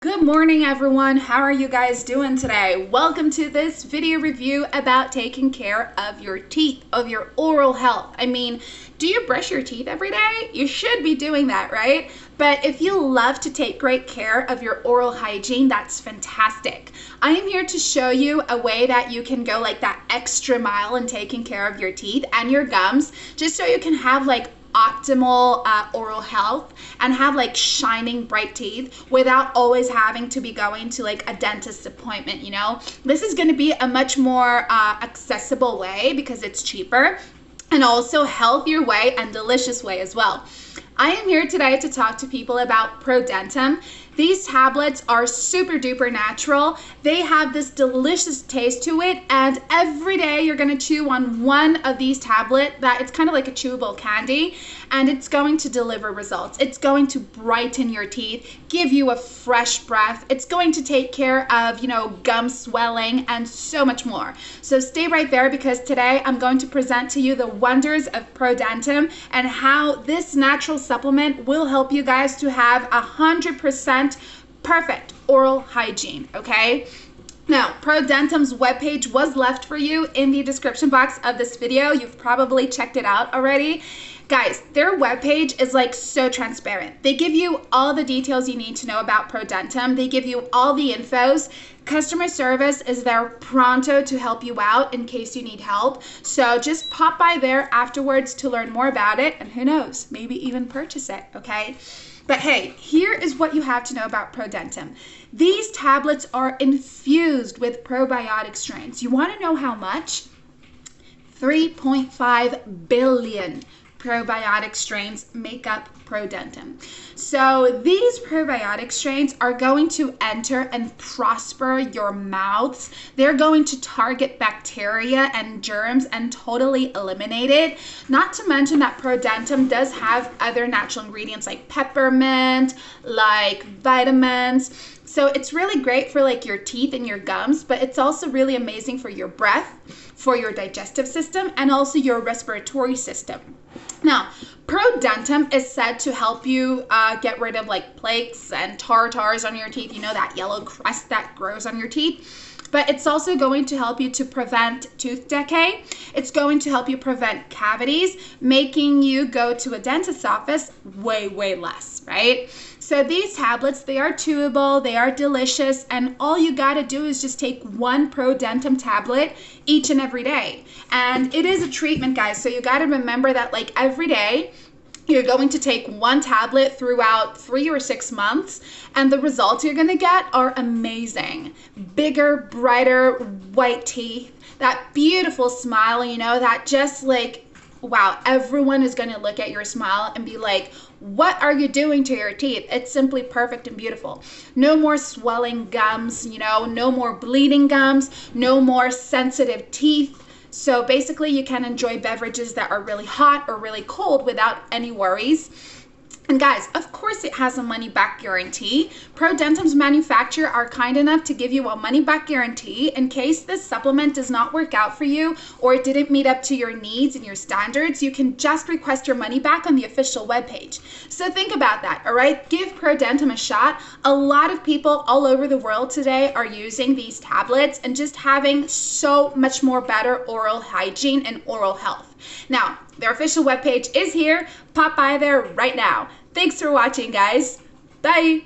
Good morning, everyone. How are you guys doing today? Welcome to this video review about taking care of your teeth, of your oral health. I mean, do you brush your teeth every day? You should be doing that, right? But if you love to take great care of your oral hygiene, that's fantastic. I am here to show you a way that you can go like that extra mile in taking care of your teeth and your gums, just so you can have like optimal oral health and have like shining bright teeth without always having to be going to like a dentist appointment. You know, this is going to be a much more accessible way because it's cheaper and also healthier way and delicious way as well. I am here today to talk to people about ProDentim. These tablets are super duper natural. They have this delicious taste to it, and every day you're gonna chew on one of these tablets that it's kind of like a chewable candy, and it's going to deliver results. It's going to brighten your teeth, give you a fresh breath. It's going to take care of, gum swelling and so much more. So stay right there because today I'm going to present to you the wonders of ProDentim and how this natural supplement will help you guys to have 100% perfect oral hygiene, okay? Now, ProDentim's webpage was left for you in the description box of this video. You've probably checked it out already. Guys, their webpage is like so transparent. They give you all the details you need to know about ProDentim. They give you all the infos. Customer service is there pronto to help you out in case you need help. So just pop by there afterwards to learn more about it, and who knows, maybe even purchase it, okay? But hey, here is what you have to know about ProDentim. These tablets are infused with probiotic strains. You want to know how much? 3.5 billion probiotic strains make up ProDentim. So these probiotic strains are going to enter and prosper your mouths. They're going to target bacteria and germs and totally eliminate it. Not to mention that ProDentim does have other natural ingredients like peppermint, like vitamins. So it's really great for like your teeth and your gums, but it's also really amazing for your breath, for your digestive system, and also your respiratory system. Now, ProDentim is said to help you get rid of like plaques and tartars on your teeth, that yellow crust that grows on your teeth. But it's also going to help you to prevent tooth decay. It's going to help you prevent cavities, making you go to a dentist's office way less, right? So these tablets, they are chewable, they are delicious, and all you gotta do is just take one ProDentim tablet each and every day. And it is a treatment, guys, so you gotta remember that like every day, you're going to take one tablet throughout 3 or 6 months, and the results you're gonna get are amazing. Bigger, brighter, white teeth, that beautiful smile, that just like, wow, everyone is gonna look at your smile and be like, what are you doing to your teeth? It's simply perfect and beautiful. No more swelling gums, no more bleeding gums, no more sensitive teeth. So basically you can enjoy beverages that are really hot or really cold without any worries. And guys, of course it has a money-back guarantee. ProDentim's manufacturer are kind enough to give you a money-back guarantee in case this supplement does not work out for you or it didn't meet up to your needs and your standards. You can just request your money back on the official webpage. So think about that, all right? Give ProDentim a shot. A lot of people all over the world today are using these tablets and just having so much more better oral hygiene and oral health. Now, their official webpage is here. Pop by there right now. Thanks for watching, guys. Bye.